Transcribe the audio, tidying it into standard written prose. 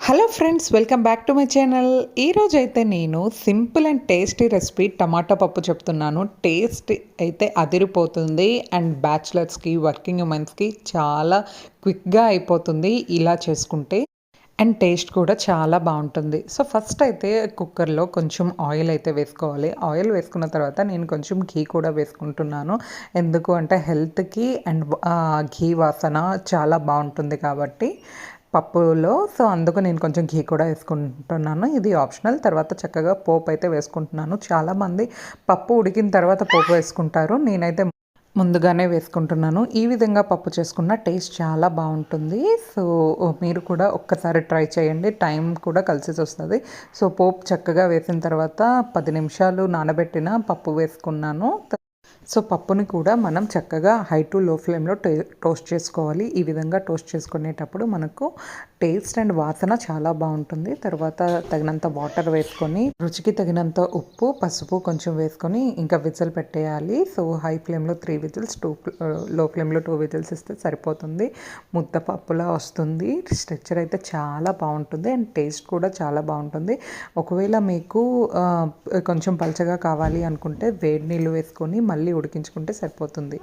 Hello friends, welcome back to my channel. ఈరోజైతే నేను simple and tasty recipe టమాటా పప్పు చెప్తున్నాను. టేస్ట్ అయితే అదిరిపోతుంది అండ్ బ్యాచిలర్స్కి, వర్కింగ్ ఉమెన్స్కి చాలా క్విక్గా అయిపోతుంది ఇలా చేసుకుంటే. అండ్ టేస్ట్ కూడా చాలా బాగుంటుంది. సో ఫస్ట్ అయితే కుక్కర్లో కొంచెం ఆయిల్ అయితే వేసుకోవాలి. ఆయిల్ వేసుకున్న తర్వాత నేను కొంచెం ఘీ కూడా వేసుకుంటున్నాను. ఎందుకు అంటే హెల్త్కి అండ్ ఘీ వాసన చాలా బాగుంటుంది కాబట్టి పప్పులో. సో అందుకు నేను కొంచెం ఘీ కూడా వేసుకుంటున్నాను. ఇది ఆప్షనల్. తర్వాత చక్కగా పోపు అయితే వేసుకుంటున్నాను. చాలామంది పప్పు ఉడికిన తర్వాత పోపు వేసుకుంటారు. నేనైతే ముందుగానే వేసుకుంటున్నాను. ఈ విధంగా పప్పు చేసుకున్న టేస్ట్ చాలా బాగుంటుంది. సో మీరు కూడా ఒక్కసారి ట్రై చేయండి. టైం కూడా కలిసి వస్తుంది. సో పోపు చక్కగా వేసిన తర్వాత 10 నిమిషాలు నానబెట్టిన పప్పు వేసుకున్నాను. సో పప్పుని కూడా మనం చక్కగా హై టు లో ఫ్లేమ్లో టోస్ట్ చేసుకోవాలి. ఈ విధంగా టోస్ట్ చేసుకునేటప్పుడు మనకు టేస్ట్ అండ్ వాసన చాలా బాగుంటుంది. తర్వాత తగినంత వాటర్ వేసుకొని, రుచికి తగినంత ఉప్పు, పసుపు కొంచెం వేసుకొని ఇంకా విజిల్ పెట్టేయాలి. సో హై ఫ్లేమ్లో 3 విజిల్స్, లో ఫ్లేమ్లో 2 విజిల్స్ ఇస్తే సరిపోతుంది. ముద్ద పప్పులా వస్తుంది. స్ట్రక్చర్ అయితే చాలా బాగుంటుంది అండ్ టేస్ట్ కూడా చాలా బాగుంటుంది. ఒకవేళ మీకు కొంచెం పలచగా కావాలి అనుకుంటే వేడి నీళ్ళు వేసుకొని మళ్ళీ ఉడికించుకుంటే సరిపోతుంది.